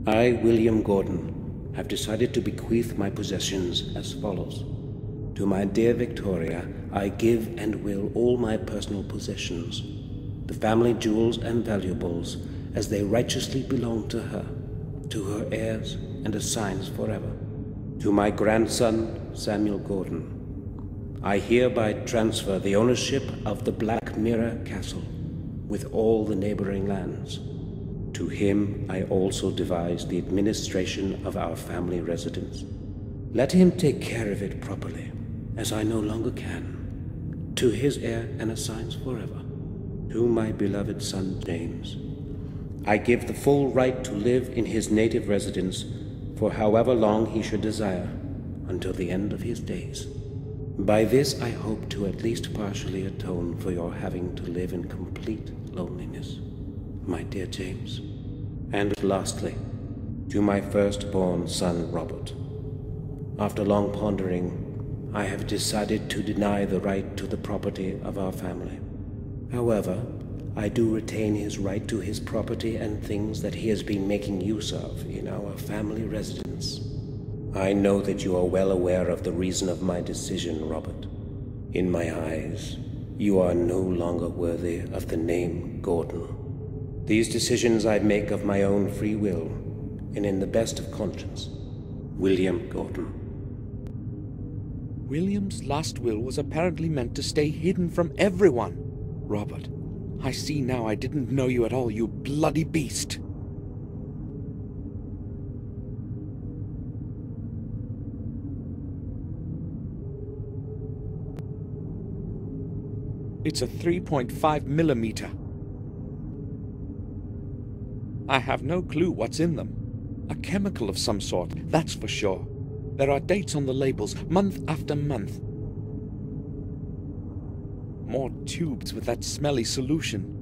I, William Gordon, have decided to bequeath my possessions as follows. To my dear Victoria, I give and will all my personal possessions, the family jewels and valuables, as they righteously belong to her, to her heirs and assigns forever. To my grandson, Samuel Gordon, I hereby transfer the ownership of the Black Mirror Castle, with all the neighboring lands. To him I also devise the administration of our family residence. Let him take care of it properly, as I no longer can. To his heir and assigns forever. To my beloved son James, I give the full right to live in his native residence for however long he should desire, until the end of his days. By this I hope to at least partially atone for your having to live in complete loneliness, my dear James. And lastly, to my firstborn son Robert. After long pondering, I have decided to deny the right to the property of our family. However, I do retain his right to his property and things that he has been making use of in our family residence. I know that you are well aware of the reason of my decision, Robert. In my eyes, you are no longer worthy of the name Gordon. These decisions I make of my own free will, and in the best of conscience. William Gordon. William's last will was apparently meant to stay hidden from everyone. Robert, I see now I didn't know you at all, you bloody beast. It's a 3.5 millimeter. I have no clue what's in them. A chemical of some sort, that's for sure. There are dates on the labels, month after month. More tubes with that smelly solution.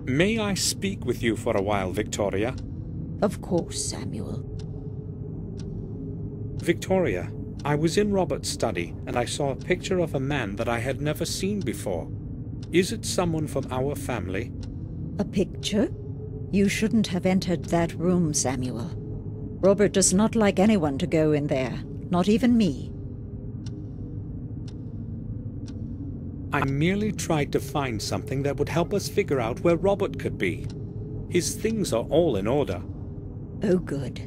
May I speak with you for a while, Victoria? Of course, Samuel. Victoria, I was in Robert's study and I saw a picture of a man that I had never seen before. Is it someone from our family? A picture? You shouldn't have entered that room, Samuel. Robert does not like anyone to go in there, not even me. I merely tried to find something that would help us figure out where Robert could be. His things are all in order. Oh, good.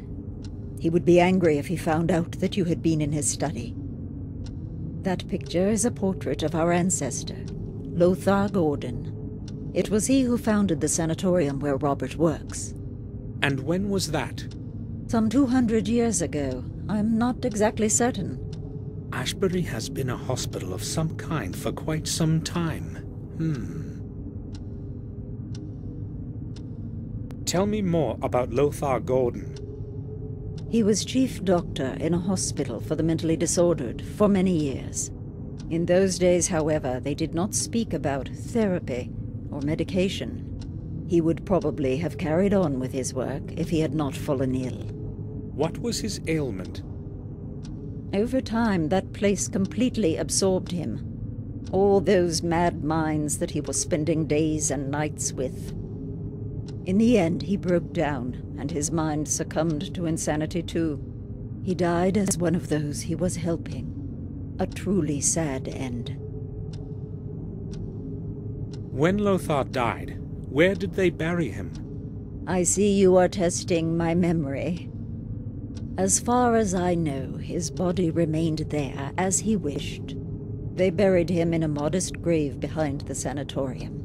He would be angry if he found out that you had been in his study. That picture is a portrait of our ancestor, Lothar Gordon. It was he who founded the sanatorium where Robert works. And when was that? Some 200 years ago. I'm not exactly certain. Ashbury has been a hospital of some kind for quite some time. Tell me more about Lothar Gordon. He was chief doctor in a hospital for the mentally disordered for many years. In those days, however, they did not speak about therapy or medication. He would probably have carried on with his work if he had not fallen ill. What was his ailment? Over time, that place completely absorbed him. All those mad minds that he was spending days and nights with. In the end, he broke down, and his mind succumbed to insanity too. He died as one of those he was helping. A truly sad end. When Lothar died, where did they bury him? I see you are testing my memory. As far as I know, his body remained there as he wished. They buried him in a modest grave behind the sanatorium.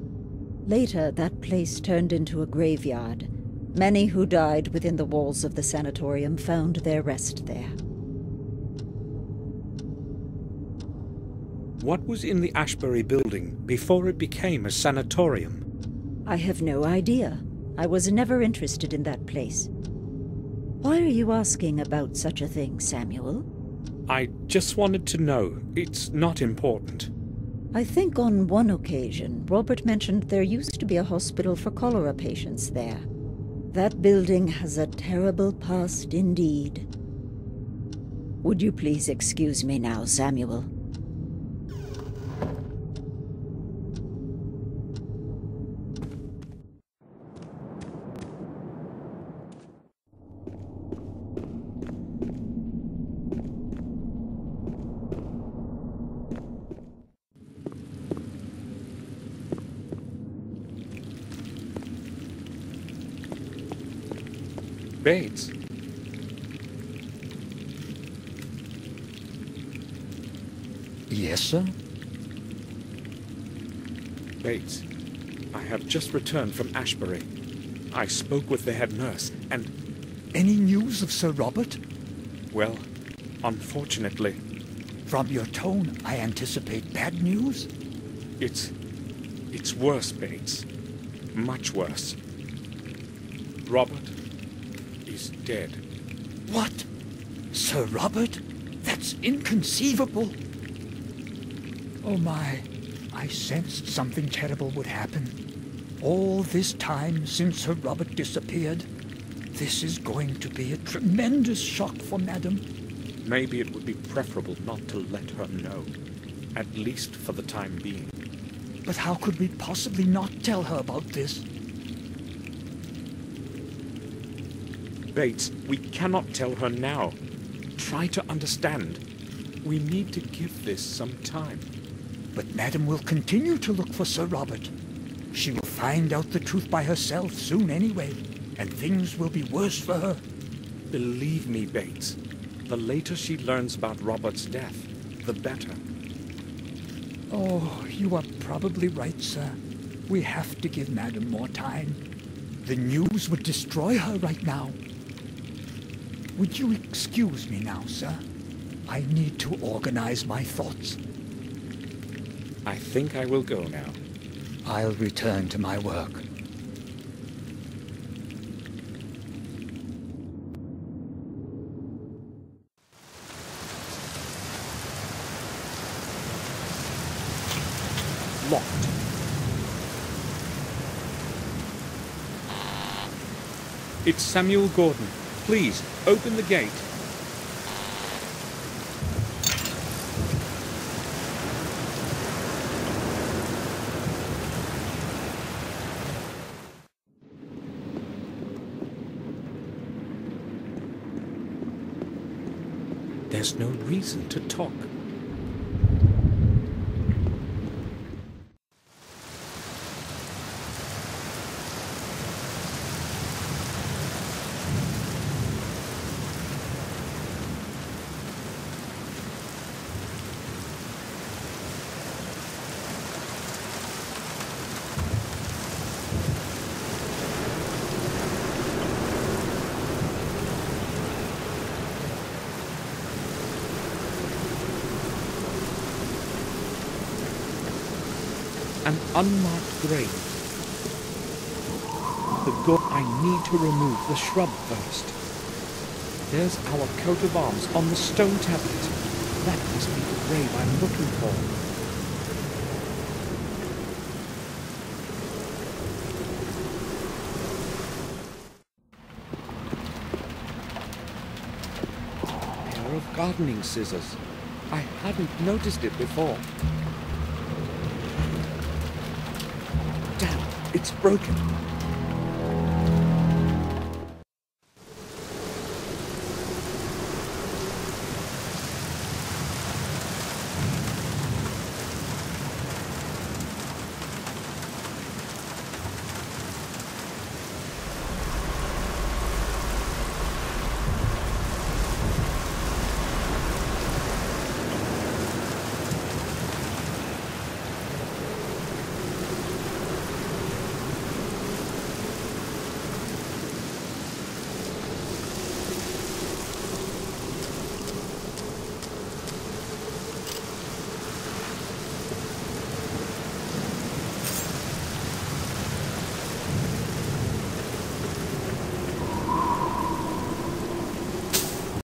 Later, that place turned into a graveyard. Many who died within the walls of the sanatorium found their rest there. What was in the Ashbury building before it became a sanatorium? I have no idea. I was never interested in that place. Why are you asking about such a thing, Samuel? I just wanted to know. It's not important. I think on one occasion, Robert mentioned there used to be a hospital for cholera patients there. That building has a terrible past indeed. Would you please excuse me now, Samuel? Bates. Yes, sir? Bates, I have just returned from Ashbury. I spoke with the head nurse, and... Any news of Sir Robert? well, unfortunately, From your tone, I anticipate bad news. it's worse, Bates. Much worse. Robert is dead. What? Sir Robert? That's inconceivable. Oh my, I sensed something terrible would happen. All this time since Sir Robert disappeared, this is going to be a tremendous shock for Madam. Maybe it would be preferable not to let her know, at least for the time being. But how could we possibly not tell her about this? Bates, we cannot tell her now. Try to understand. We need to give this some time. But Madam will continue to look for Sir Robert. She will find out the truth by herself soon anyway, and things will be worse for her. Believe me, Bates, the later she learns about Robert's death, the better. Oh, you are probably right, sir. We have to give Madam more time. The news would destroy her right now. Would you excuse me now, sir? I need to organize my thoughts. I think I will go now. I'll return to my work. Locked. It's Samuel Gordon. Please, open the gate. There's no reason to talk. An unmarked grave. I need to remove the shrub first. There's our coat of arms on the stone tablet. That must be the grave I'm looking for. A pair of gardening scissors. I hadn't noticed it before. Damn, it's broken.